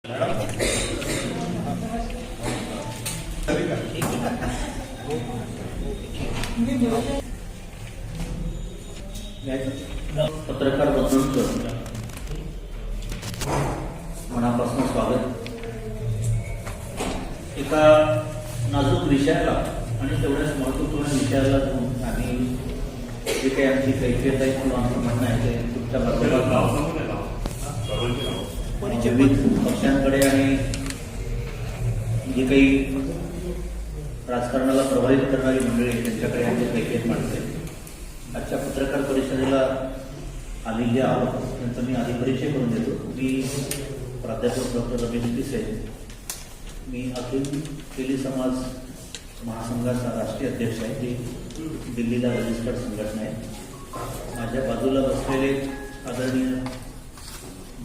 पत्रकार बंधूंचं मनापासून स्वागत. एका नाजूक विषयाला आणि तेवढ्याच महत्वपूर्ण विषयाला घेऊन आम्ही जे काही आमची कैफियत आहे किंवा आमचं म्हणणं आहे ते तुमच्या माध्यमातून विविध पक्षांकडे आणि जे काही राजकारणाला प्रभावित करणारी मंडळी त्यांच्याकडे आमची कैफियत मांडते. आजच्या पत्रकार परिषदेला आलेले आहोत त्यांचा मी आधी परिचय करून देतो. मी प्राध्यापक डॉक्टर रमेश पिसे, मी अखिल तेली समाज महासंघाचा राष्ट्रीय अध्यक्ष आहे. ती दिल्लीला रजिस्टर्ड संघटना आहे. माझ्या बाजूला बसलेले आदरणीय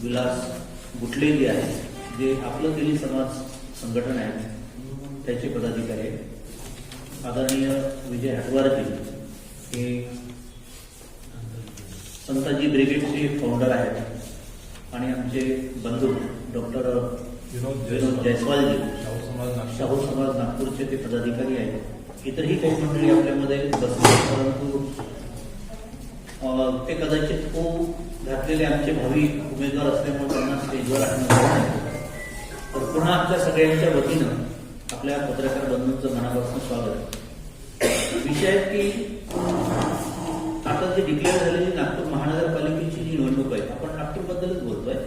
विलास गुटलेजी आहे, जे आपलं तेली समाज संघटन आहे त्याचे पदाधिकारी आहेत. आदरणीय विजय हटवारजी हे संताजी ब्रिगेडचे फाउंडर आहेत आणि आमचे बंधू डॉक्टर विनोद जयस्वालजी शाहू समाज नागपूरचे ते पदाधिकारी आहेत. इतरही काही मंडळी आपल्यामध्ये बसले, परंतु ते कदाचित घातलेले आमचे भावी उमेदवार असल्यामुळे त्यांना स्टेजवर आणणार नाही. तर पुन्हा आमच्या सगळ्यांच्या वतीनं आपल्या पत्रकार बंधूंचं मनापासून स्वागत. विषय आहे की आता जी डिक्लेअर झालेली नागपूर महानगरपालिकेची जी निवडणूक आहे, आपण नागपूरबद्दलच बोलतोय,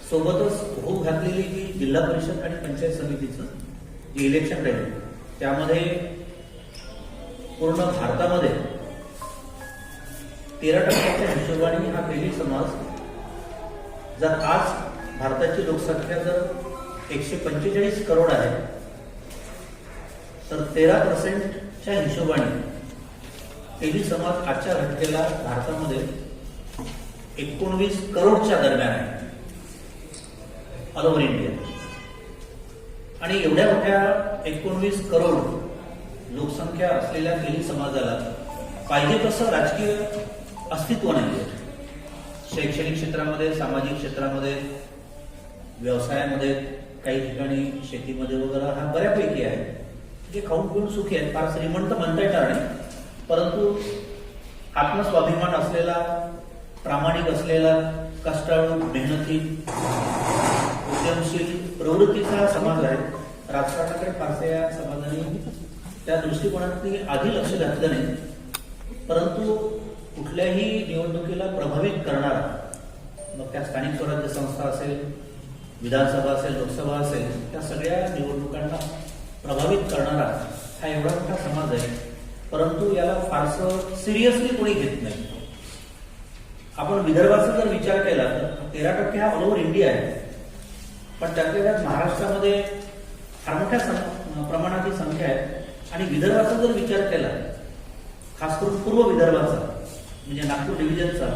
सोबतच होऊ घातलेली जी जिल्हा परिषद आणि पंचायत समितीचं जे इलेक्शन राहील त्यामध्ये पूर्ण भारतामध्ये 13% हिशोबाने हा तेली समाज, जर आज भारताची लोकसंख्या जर 145 करोड आहे तर 13% हिशोबाने तेली समाज आजच्या घटनेला भारतामध्ये 19 करोडच्या दरम्यान आहे ऑल ओव्हर इंडिया. आणि एवढ्या मोठ्या 19 करोड लोकसंख्या असलेल्या तेली समाजाला पाहिजे तसं राजकीय अस्तित्व नाही. शैक्षणिक क्षेत्रामध्ये, सामाजिक क्षेत्रामध्ये, व्यवसायामध्ये, काही ठिकाणी शेतीमध्ये वगैरे हा बऱ्यापैकी आहे. जे खाऊन पिऊन सुखी आहेत, फार श्रीमंत म्हणता येणार नाही, परंतु आत्मस्वाभिमान असलेला, प्रामाणिक असलेला, कष्टाळू, मेहनती, उद्यमशील प्रवृत्तीचा समाज आहे. राजकारणाकडे फारसे या समाजाने त्या दृष्टिकोनातून आधी लक्ष घातलं नाही, परंतु कुठल्याही निवडणुकीला प्रभावित करणारा, मग त्या स्थानिक स्वराज्य संस्था असेल, विधानसभा असेल, लोकसभा असेल, त्या सगळ्या निवडणुकांना प्रभावित करणारा हा एवढा मोठा समाज आहे. परंतु याला फारसं सिरियसली कोणी घेत नाही. आपण विदर्भाचा जर विचार केला तर 13% हा ऑल ओव्हर इंडिया आहे, पण त्यातल्या त्यात महाराष्ट्रामध्ये फार मोठ्या प्रमाणाची संख्या आहे. आणि विदर्भाचा जर विचार केला, खास करून पूर्व विदर्भाचा म्हणजे नागपूर डिव्हिजनचा,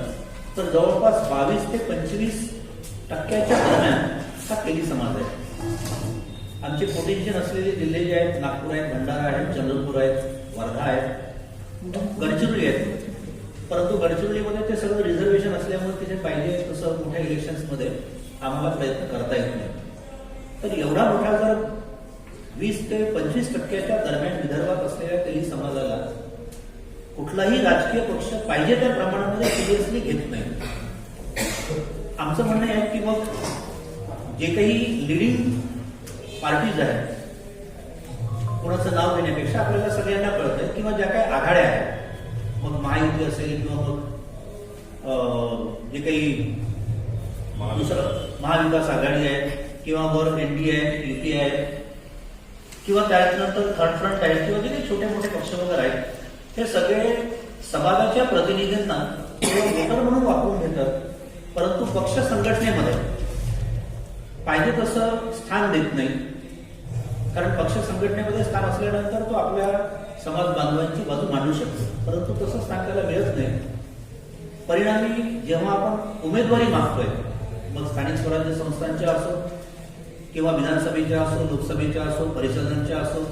तर जवळपास 22 ते 25% दरम्यान हा तेली समाज आहे. आमचे पोटेन्शियल असलेले जिल्हे जे आहेत, नागपूर आहेत, भंडारा आहेत, चंद्रपूर आहेत, वर्धा आहेत, गडचिरोली आहेत. परंतु गडचिरोलीमध्ये ते सगळं रिझर्वेशन असल्यामुळे तिथे पाहिजे तसं मोठ्या इलेक्शन्समध्ये आम्हाला प्रयत्न करता येत नाही. तर एवढा मोठा जर 20 ते 25% दरम्यान विदर्भात असलेल्या तेली समाजाला कुठलाही राजकीय पक्ष पाहिजे त्या प्रमाणामध्ये सिरियसली घेत नाही. आमचं म्हणणं आहे की मग जे काही लिडिंग पार्टीज आहेत, कोणाचं नाव घेण्यापेक्षा आपल्याला सगळ्यांना कळतंय किंवा ज्या काही आघाड्या आहेत, मग महायुती असेल किंवा मग जे काही दुसरं महाविकास आघाडी आहे किंवा वर एनडीए आहे, युपीए आहे किंवा त्यानंतर थर्ड फ्रंट आहे किंवा जे काही छोटे मोठे पक्ष वगैरे आहेत, हे सगळे समाजाच्या प्रतिनिधींना वोटर म्हणून वापरून घेतात, परंतु पक्ष संघटनेमध्ये पाहिजे तसं स्थान देत नाही. कारण पक्ष संघटनेमध्ये स्थान असल्यानंतर तो आपल्या समाज बांधवांची बाजू मांडू शकतो, परंतु तसं स्थान त्याला मिळत नाही. परिणामी जेव्हा आपण उमेदवारी मागतोय, मग स्थानिक स्वराज्य संस्थांच्या असो किंवा विधानसभेच्या असो, लोकसभेच्या असो, परिषदांच्या असो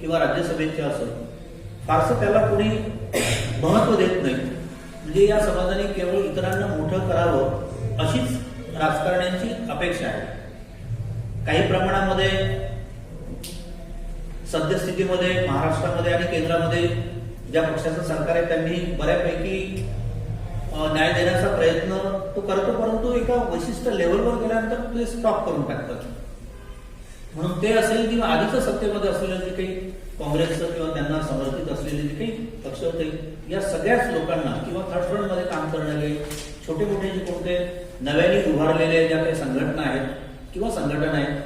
किंवा राज्यसभेच्या असो, फारसं त्याला कोणी महत्व देत नाही. म्हणजे या समाजाने केवळ इतरांना मोठं करावं अशीच राजकारण्यांची अपेक्षा आहे. काही प्रमाणामध्ये सद्यस्थितीमध्ये महाराष्ट्रामध्ये आणि केंद्रामध्ये ज्या पक्षाचं सरकार आहे त्यांनी बऱ्यापैकी न्याय देण्याचा प्रयत्न तो करतो, परंतु एका विशिष्ट लेवलवर गेल्यानंतर ते स्टॉप करून टाकतात. म्हणून ते असेल किंवा आधीच्या सत्तेमध्ये असलेले जे काही काँग्रेसचं किंवा त्यांना समर्थित असलेले जे काही पक्ष होते, या सगळ्याच लोकांना किंवा थर्ड फ्रंटमध्ये काम करणारे छोटे मोठे जे कोणते नव्याने उभारलेले ज्या काही संघटना आहेत किंवा संघटना आहेत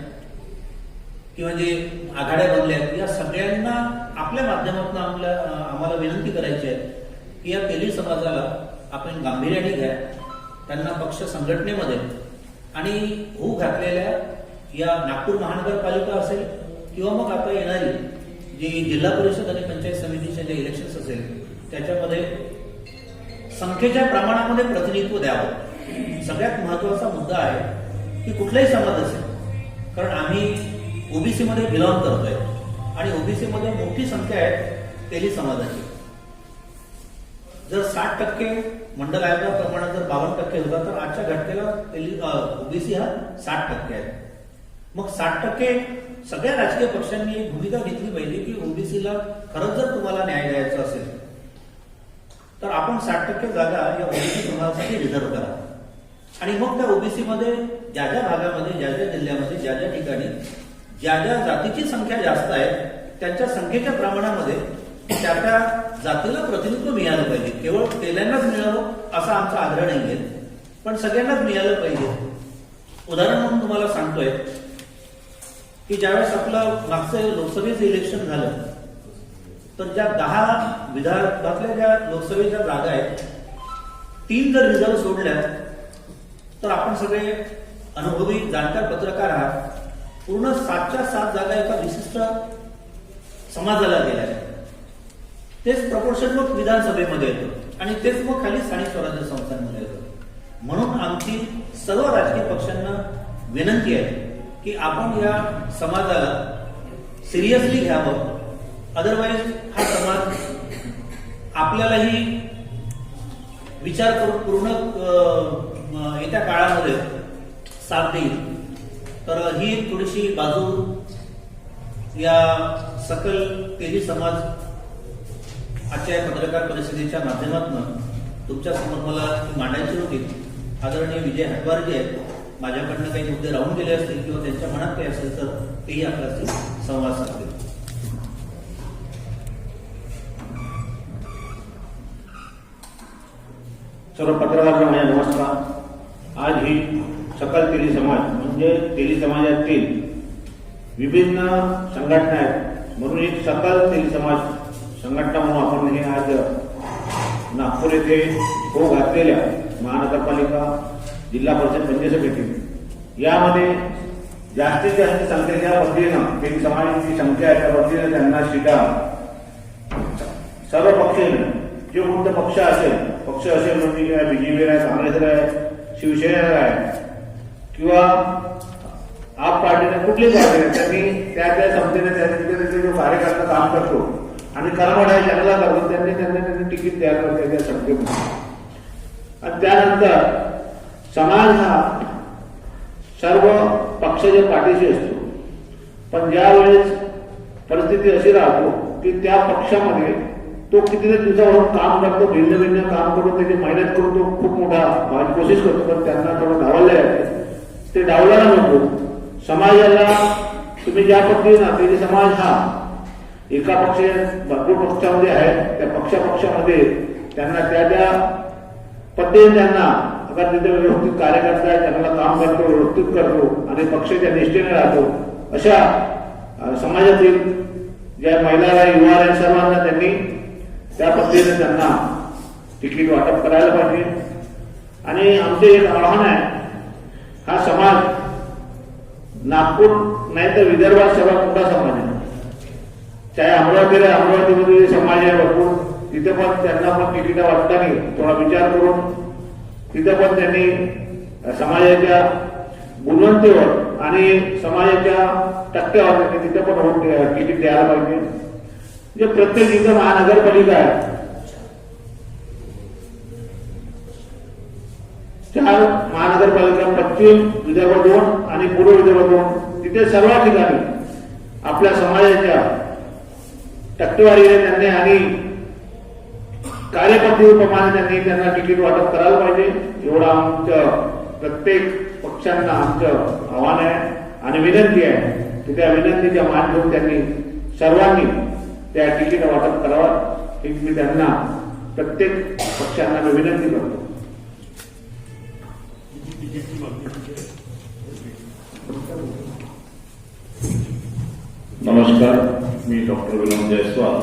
किंवा जे आघाड्या बनल्या आहेत, या सगळ्यांना आपल्या माध्यमातून आम्हाला विनंती करायची आहे की या तेली समाजाला आपण गांभीर्याने घ्या, त्यांना पक्ष संघटनेमध्ये आणि होऊ घातलेल्या या नागपूर महानगरपालिका असेल किंवा मग आता येणारी जी जिल्हा परिषद आणि पंचायत समितीचे जे इलेक्शन्स असेल त्याच्यामध्ये संख्येच्या प्रमाणामध्ये प्रतिनिधित्व द्यावं. सगळ्यात महत्वाचा मुद्दा आहे की कुठलाही समाज असेल, कारण आम्ही ओबीसी मध्ये बिलॉंग करतोय आणि ओबीसी मध्ये मोठी संख्या आहे तेली समाजाची. जर 60% मंडल आयोगाप्रमाणे जर 52% होता तर आजच्या घटनेला ओबीसी हा 60% आहे. मग 60% सगळ्या राजकीय पक्षांनी भूमिका घेतली पाहिजे की ओबीसीला खरंच जर तुम्हाला न्याय द्यायचा असेल तर आपण 60% जागा या ओबीसी समाजासाठी रिझर्व्ह करा आणि मग त्या ओबीसी मध्ये ज्या ज्या भागामध्ये, ज्या ज्या जिल्ह्यामध्ये, ज्या ज्या ठिकाणी ज्या ज्या जातीची संख्या जास्त आहे त्यांच्या संख्येच्या प्रमाणामध्ये त्या त्या जातीला प्रतिनिधित्व मिळालं पाहिजे. केवळ तेल्यांनाच मिळावं असा आमचा आग्रह नाहीये, पण सगळ्यांनाच मिळालं पाहिजे. उदाहरण म्हणून तुम्हाला सांगतोय की ज्यावेळेस आपलं मागचं लोकसभेचं इलेक्शन झालं तर ज्या 10 विभागातल्या ज्या लोकसभेच्या जागा आहेत 3 जर रिझर्व्ह सोडल्या तर आपण सगळे अनुभवी जाणकार पत्रकार आहात. पूर्ण 7च्या 7 जागा एका विशिष्ट समाजाला गेल्या. तेच प्रपोर्शन मग विधानसभेमध्ये येतं आणि तेच मग खाली स्थानिक स्वराज्य संस्थांमध्ये येतं. म्हणून आमची सर्व राजकीय पक्षांना विनंती आहे की आपण या समाजाला सिरियसली घ्यावं. अदरवाईज हा समाज आपल्यालाही विचार करून पूर्ण येत्या काळामध्ये साथ देईल. तर ही थोडीशी बाजू या सकल तेली समाज आजच्या पत्रकार परिषदेच्या माध्यमातून तुमच्या समोर मला मांडायची होती. आदरणीय विजय हटवार जे आहेत, माझ्याकडनं काही मुद्दे राहून गेले असतील किंवा त्यांच्या मनात काही असेल तर तेही आपल्याशी संवाद साधतील. सर्व पत्रकारांना माझा नमस्कार. आज ही सकल तेली समाज म्हणजे तेली समाजातील विभिन्न संघटना आहेत म्हणून एक सकल तेली समाज संघटना म्हणून आपण हे आज नागपूर येथे होऊ घातलेल्या महानगरपालिका जिल्हा परिषद पंचायत समिती यामध्ये जास्तीत जास्त संख्येच्या पद्धतीनं तेली समाजाची संख्या आहे त्या पद्धतीने त्यांना सीटा सर्व पक्षाने जे कोणते पक्ष असेल म्हणजे काय बीजेपी आहे, काँग्रेस आहे, शिवसेना आहे किंवा आप पार्टीने कुठलीही पार्टी आहे त्यांनी त्या त्या संस्थेने त्याचे जो कार्यकर्ता काम करतो आणि कर्मठ आहे चांगला करतो त्यांनी तिकीट तयार करते त्या संस्थेमध्ये. आणि त्यानंतर समाज हा सर्व पक्षाच्या पाठीशी असतो, पण ज्या वेळेस परिस्थिती अशी राहतो की त्या पक्षामध्ये तो कितीतरी दिवसावरून काम करतो, भिन्न भिन्न काम करून त्याची मेहनत करून तो खूप मोठा कोशिश करतो, पण त्यांना थोडं डावललं जाते. ते डावलायला नको. समाजाला तुम्ही ज्या पद्धतीनं तेली समाज हा एका पक्ष भरपूर पक्षामध्ये आहे, त्या पक्षामध्ये त्यांना त्या त्या पद्धतीने त्यांना अगर तिथे व्यवस्थित कार्यकर्ता आहे, चांगला काम करतो, व्यवस्थित करतो आणि पक्षाच्या निष्ठेने राहतो अशा समाजातील ज्या महिला युवा आहेत सर्वांना त्यांनी त्या पद्धतीने त्यांना तिकीट वाटप करायला पाहिजे. आणि आमचे एक आव्हान आहे, हा समाज नागपूर नाही तर विदर्भात सर्वात मोठा समाज आहे. चाहे अमरावतीमध्ये समाज आहे भरपूर, तिथे पण त्यांना पण तिकीट वाटताना थोडा विचार करून तिथे पण त्यांनी समाजाच्या गुणवत्तेवर आणि समाजाच्या टक्क्यावर त्यांनी तिथे पण तिकीट द्यायला पाहिजे. जे प्रत्येक इथं महानगरपालिका आहे 4 महानगरपालिका, पश्चिम विदर्भ 2 आणि पूर्व विदर्भ 2 तिथे सर्व ठिकाणी आपल्या समाजाच्या टक्केवारीने त्यांनी आणि कार्यपद्धतीप्रमाणे त्यांनी त्यांना तिकीट वाटप करायला पाहिजे, एवढं आमचं प्रत्येक पक्षांना आमचं आव्हान आहे आणि विनंती आहे की त्या विनंतीच्या मान घेऊन त्यांनी सर्वांनी त्या तिकीट वाटप करावं, ही मी त्यांना प्रत्येक पक्षांना मी विनंती करतो. नमस्कार, मी डॉक्टर विनोद जयस्वाल.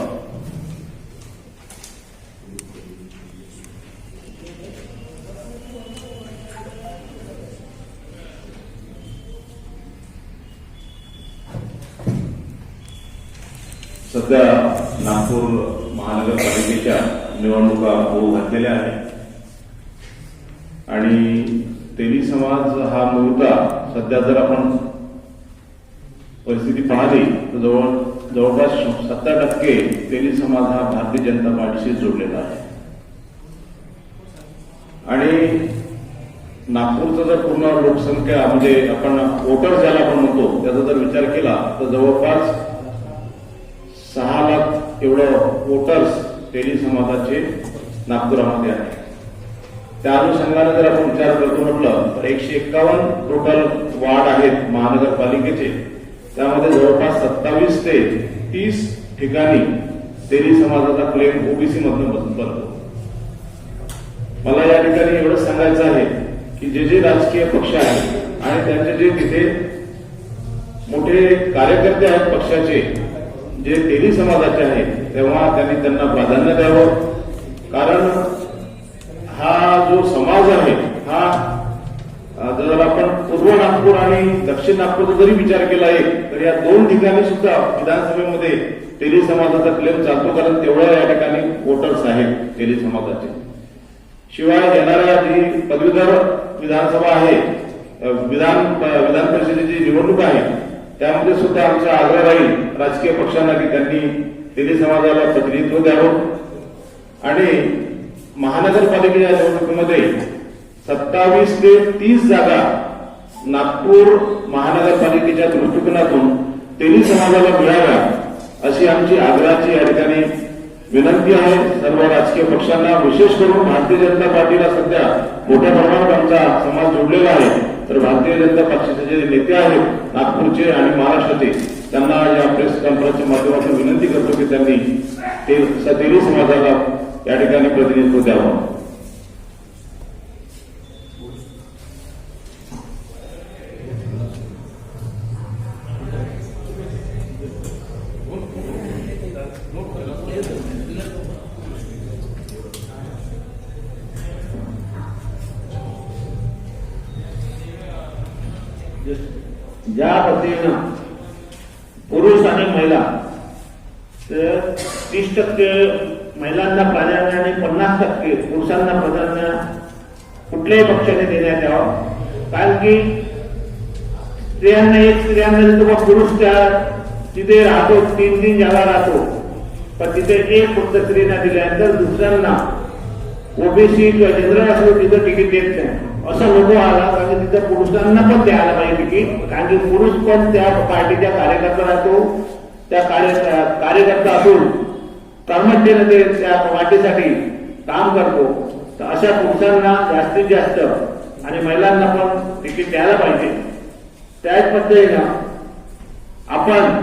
सध्या नागपूर महानगरपालिकेच्या निवडणुका होऊ घातलेल्या आहेत आणि तेली समाज हा मूळचा सध्या जर आपण परिस्थिती पाहिली तर जवळपास 70% तेली समाज हा भारतीय जनता पार्टीशी जोडलेला आहे आणि नागपूरचा जर पूर्ण लोकसंख्या म्हणजे आपण वोटर ज्याला आपण म्हणतो त्याचा जर विचार केला तर जवळपास 6 लाख एवढं वोटर्स तेली समाजाचे नागपुरामध्ये आहे. त्या अनुषंगाने जर आपण विचार करतो म्हटलं तर 151 टोटल वार्ड आहेत महानगरपालिकेचे, त्यामध्ये जवळपास 27 ते 30 ठिकाणी तेली समाजाचा क्लेम ओबीसी मधून बनतो. मला या ठिकाणी एवढंच सांगायचं आहे की जे राजकीय पक्ष आहेत आणि त्यांचे जे तिथे मोठे कार्यकर्ते आहेत पक्षाचे जे तेली समाजाचे आहेत तेव्हा त्यांना प्राधान्य द्यावं, कारण हा जो समाज आहे हा जर आपण पूर्व नागपूर आणि दक्षिण नागपूरचा जरी विचार केला आहे तर या 2 ठिकाणी सुद्धा विधानसभेमध्ये तेली समाजाचा क्लेम चालतो, कारण तेवढ्या या ठिकाणी वोटर्स आहेत तेली समाजाचे. शिवाय येणाऱ्या जी पदवीधर विधानसभा आहे, विधान परिषदेची निवडणूक आहे, त्यामध्ये सुद्धा आमचा आग्रह राहील राजकीय पक्षांना की त्यांनी तेली समाजाला प्रतिनिधित्व द्यावं आणि महानगरपालिकेच्या निवडणुकीमध्ये 27 ते 30 जागा नागपूर महानगरपालिकेच्या दृष्टिकोनातून तेली समाजाला मिळाव्या अशी आमची आग्रहाची या ठिकाणी विनंती आहे सर्व राजकीय पक्षांना. विशेष करून भारतीय जनता पार्टीला सध्या मोठ्या प्रमाणात आमचा समाज जोडलेला आहे, तर भारतीय जनता पक्षाचे जे नेते आहेत नागपूरचे आणि महाराष्ट्राचे त्यांना या प्रेस कॉन्फरन्सच्या माध्यमातून विनंती करतो की त्यांनी तेली समाजाला या ठिकाणी प्रतिनिधित्व द्यावं. ज्या पद्धतीनं पुरुष आणि महिला तर 30% महिलांना प्राधान्य आणि 50% पुरुषांना प्राधान्य कुठल्याही पक्षाने देण्यात यावं, कारण की स्त्रियांना देतो पुरुष त्या तिथे राहतो 3 जागा राहतो, पण तिथे एक फक्त स्त्रीना दिल्यानंतर दुसऱ्यांना ओबीसी किंवा जनरल असलं तिथं तिकीट देत नाही. असं नको आला कारण तिथं पुरुषांना पण द्यायला पाहिजे तिकीट, कारण की पुरुष पण त्या पार्टीच्या कार्यकर्ता राहतो, त्या कार्यकर्ता असून कर्मचाऱ्याने ते त्या पार्टीसाठी काम करतो. तर अशा पुरुषांना जास्तीत जास्त आणि महिलांना पण तिकीट द्यायला पाहिजे. त्याच पद्धतीनं आपण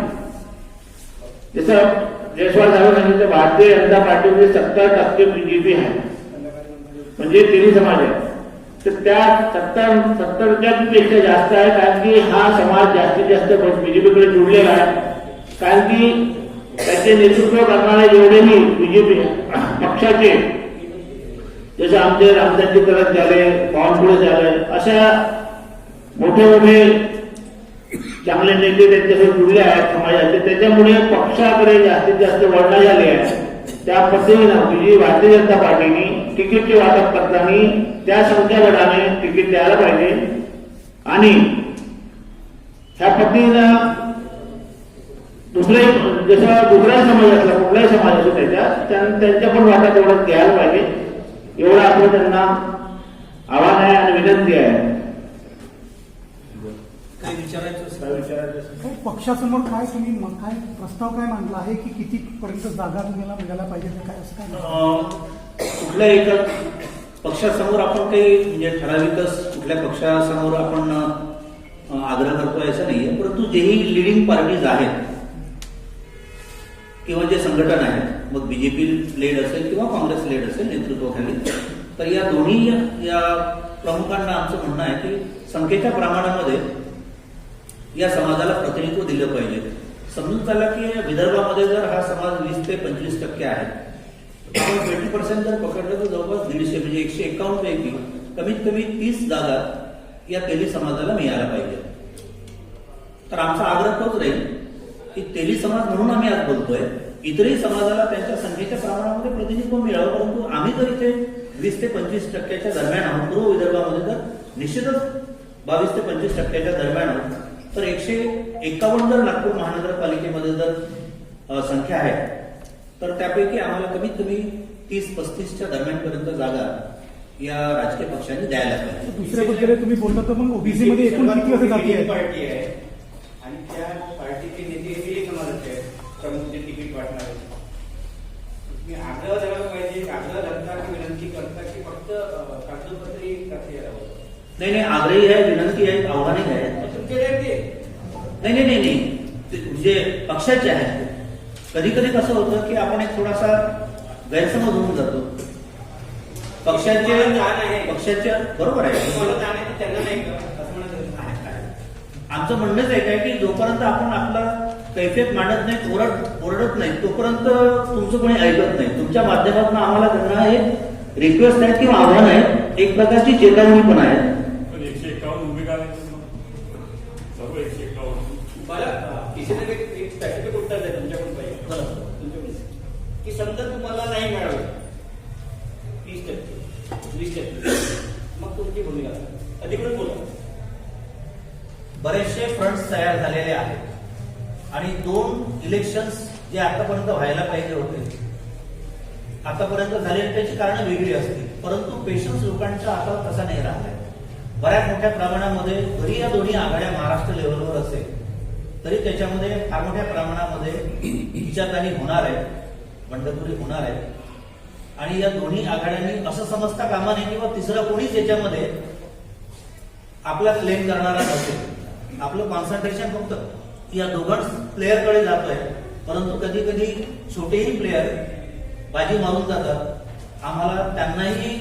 जसं जयस्वाल साहेब सांगितलं भारतीय जनता पार्टीमध्ये 70% बीजेपी आहे म्हणजे तेली समाज आहे, तर त्या 70% पेक्षा जास्त आहे, कारण की हा समाज जास्तीत जास्त बीजेपीकडे जोडलेला आहे. कारण की त्याचे नेतृत्व करणारे जेवढेही बीजेपी पक्षाचे जसे आमचे रामदासजी करत झाले, बावनकुळे झाले, अशा मोठे चांगले नेते त्यांच्यासोबत जुळले आहेत समाजाचे, त्याच्यामुळे पक्षाकडे जास्तीत जास्त वळणा झाले आहे. त्या पद्धतीनं भारतीय जनता पार्टीने तिकीटचे वाटप करताना त्या संख्यागटाने तिकीट द्यायला पाहिजे आणि ह्या पद्धतीनं दुसऱ्या समाज असला कुठलाही समाज असो त्यांच्या पण वाटा तेवढं द्यायला पाहिजे, एवढं आपलं त्यांना आव्हान आहे आणि विनंती आहे. काही विचारायचं असेल? काय विचारायचं असेल? साहेब, पक्षासमोर काय तुम्ही काय प्रस्ताव काय मांडला आहे की किती पर्यंत जागा तुम्हाला मिळायला पाहिजे काय असं काय? कुठल्या एका पक्षासमोर आपण काही म्हणजे ठराविकच कुठल्या पक्षासमोर आपण आग्रह करतोय असं नाहीये, परंतु जेही लिडिंग पार्टीज आहेत किंवा जे संघटन आहेत, मग बीजेपी लेड असेल किंवा काँग्रेस लेड असेल नेतृत्वाखाली, तर या दोन्ही या प्रमुखांना आमचं म्हणणं आहे की संख्येच्या प्रमाणामध्ये या समाजाला प्रतिनिधित्व दिलं पाहिजे. समजून चालला की विदर्भामध्ये जर हा समाज 20 ते 25% आहे, आपण 20% जर पकडलं तर जवळपास 150 म्हणजे 151 पैकी कमीत कमी 30 जागा या तेली समाजाला मिळायला पाहिजे. तर आमचा आग्रह तोच राहील की तेली समाज म्हणून आम्ही आज बोलतोय, इतरही समाजाला त्यांच्या संख्येच्या प्रमाणामध्ये प्रतिनिधित्व मिळावं, परंतु आम्ही जर इथे 20 ते 25% दरम्यान आहोत, पूर्व विदर्भामध्ये तर निश्चितच 22 ते 25% दरम्यान आहोत, तर 151 जर नागपूर महानगरपालिकेमध्ये जर संख्या आहे, तर त्यापैकी आम्हाला कमीत कमी 30-35च्या दरम्यानपर्यंत जागा या राजकीय पक्षांनी द्यायला पाहिजे. दुसऱ्या पद्धतीने तुम्ही बोलता तर मग ओबीसी मध्ये एकूण किती असं जाती आहे? पार्टी आहे आणि त्या पार्टीचे नेते हे समाजाचे आहेत, प्रमुख जे तिकीट वाटणार आहेत. तुम्ही आग्रह धरायला पाहिजे, आग्रह धरता की विनंती करता की फक्त कागदपत्री करता यावं? नाही, आग्रही आहे, विनंती आहे, आव्हाने आहेत. तुमचे नेते नाही, ते म्हणजे पक्षाचे आहेत. कधी कधी कसं होतं की आपण एक थोडासा गैरसमज होऊन जातो. पक्षाच्या बरोबर आहे. तुम्हाला जाणे त्यांना नाही का असं म्हणत आहे. आमचं म्हणणंच आहे काय की जोपर्यंत आपण आपला कैफियत मांडत नाही, ओरडत नाही, तोपर्यंत तुमचं कोणी ऐकत नाही. तुमच्या माध्यमातून आम्हाला त्यांना हे रिक्वेस्ट आहे किंवा आव्हान आहे, एक प्रकारची चेतावणी पण आहे. 151 भूमिका सर्व 151 मला किसी एक स्पेसिफिक उत्तर द्या तुमच्याकडून पाहिजे. तुमच्याकडून की समजा तुम्हाला नाही मिळालं 30%, 20%, मग तुमची भूमिका अधिकृत बोला. बरेचसे फ्रंट्स तयार झालेले आहेत आणि 2 इलेक्शन्स जे आतापर्यंत व्हायला पाहिजे होते, आतापर्यंत झालेली त्याची कारणं वेगळी असतील, परंतु पेशन्स लोकांचा आता तसा नाही राहिलाय. बऱ्याच मोठ्या प्रमाणामध्ये जरी या दोन्ही आघाड्या महाराष्ट्र लेव्हलवर असेल तरी त्याच्यामध्ये फार मोठ्या प्रमाणामध्ये विचारधानी होणार आहे, बंडखोरी होणार आहे. आणि या दोन्ही आघाड्यांनी असं समजता कामा नये किंवा तिसरा कोणीच याच्यामध्ये आपला क्लेम करणारा नसेल. आपलं कॉन्सन्ट्रेशन फक्त या दोघांच प्लेयरकडे जात आहे, परंतु कधी कधी छोटेही प्लेयर बाजी मारून जातात. आम्हाला त्यांनाही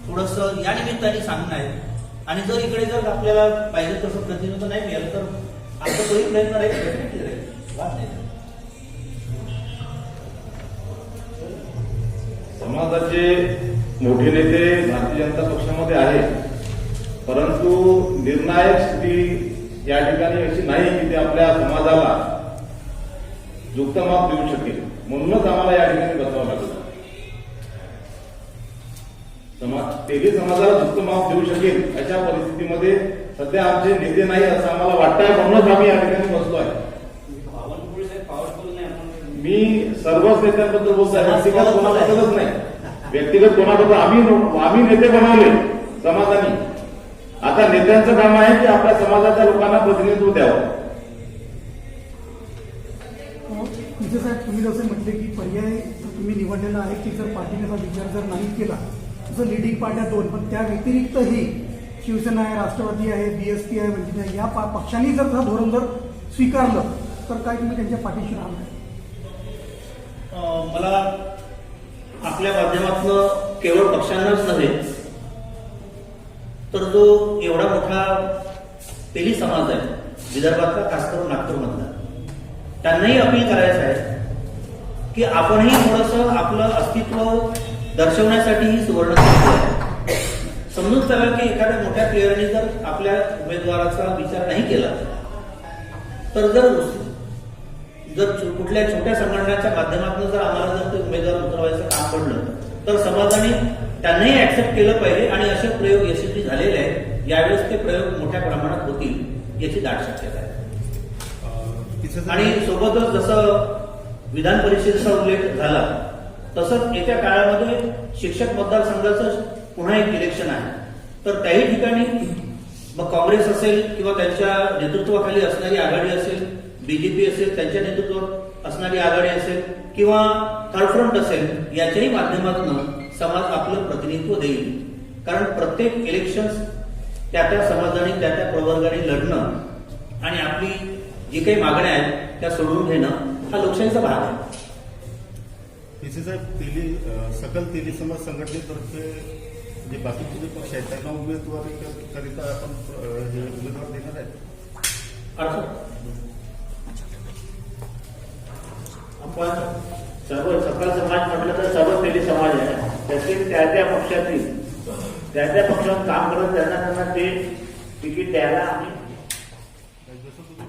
थोडस या निमित्ताने सांगणं आहे. आणि जर इकडे जर आपल्याला पाहिजे तसं प्रतिनिधित्व नाही मिळालं तर आमचा तोही प्रयत्न राहील, डेफिनेटली राहील, वाद नाही. समाजाचे मोठे नेते भारतीय जनता पक्षामध्ये आहेत, परंतु निर्णायक स्थिती या ठिकाणी अशी नाही की ते आपल्या समाजाला युक्त माप देऊ शकेल. म्हणूनच आम्हाला या ठिकाणी बसवावं लागलं. तेही समाजाला युक्त माप देऊ शकेल अशा परिस्थितीमध्ये सध्या आमचे नेते नाही असं आम्हाला वाटतंय, म्हणूनच आम्ही या ठिकाणी बसलो आहे. पॉवरफुल नाही आपण मी सर्वच नेत्यांबद्दल बोलतो आहे, व्यक्तिगत कोणाबद्दलच नाही. व्यक्तिगत कोणाबद्दल आम्ही नेते बनवले समाजाने. आता नेत्यांचं काम आहे की आपल्या समाजाच्या लोकांना प्रतिनिधित्व द्यावं. तिथे साहेब तुम्ही जसं म्हटले की पर्याय तुम्ही निवडलेला आहे की जर पार्टीने हा विचार जर नाही केला जर लिडिंग पार्ट्या 2, पण त्या व्यतिरिक्तही शिवसेना आहे, राष्ट्रवादी आहे, बीएसपी आहे, म्हणजे या पक्षांनी जर हा धोरण जर स्वीकारलं तर काय तुम्ही त्यांच्या पाठीशी राहणार? मला आपल्या माध्यमातून केवळ पक्षांनाच नव्हे तर जो एवढा मोठा तेली समाज आहे विदर्भातला, खास करून नागपूरमधला, त्यांनाही अपील करायचं आहे की आपणही थोडंसं आपलं अस्तित्व दर्शवण्यासाठी ही सुवर्ण संधी आहे. समजून चला की एखाद्या मोठ्या प्लेयरने जर आपल्या उमेदवाराचा विचार नाही केला तर जर कुठल्या छोट्या संघटनाच्या माध्यमातून जर आम्हाला जर ते उमेदवार उतरवायचं काम पडलं तर समाजाने त्यांनाही ऍक्सेप्ट केलं पाहिजे. आणि असे प्रयोग यशस्वी झालेले आहेत. यावेळेस ते प्रयोग मोठ्या प्रमाणात होतील याची दाट शक्यता आहे. आणि सोबतच जसं विधान परिषदेचा उल्लेख झाला तसंच येत्या काळामध्ये शिक्षक मतदारसंघाचं पुन्हा एक इलेक्शन आहे, तर त्याही ठिकाणी मग काँग्रेस असेल किंवा त्यांच्या नेतृत्वाखाली असणारी आघाडी असेल, बीजेपी असेल त्यांच्या नेतृत्वात असणारी आघाडी असेल किंवा थर्ड फ्रंट असेल, याच्याही माध्यमातून समाज आपलं प्रतिनिधित्व देईल. कारण प्रत्येक इलेक्शन्स त्या त्या समाजाने त्या त्या प्रवर्गाने लढणं आणि आपली जी काही मागण्या आहेत त्या सोडवून घेणं हा लोकशाहीचा भाग आहे. पीसी साहेब, सकल तेली समाज संघटनेतर्फे जे बाकीचे जे पक्ष आहेत त्यांना उमेदवारी करिता आपण हे उमेदवार देणार आहेत. अर्थात आपण सर्व सकल समाज म्हटलं तर सर्व तेली समाज आहे. त्यातील त्या त्या पक्षातील त्या त्या पक्षात काम करत त्यांना ते तिकीट द्यायला आम्ही जसं तुम्ही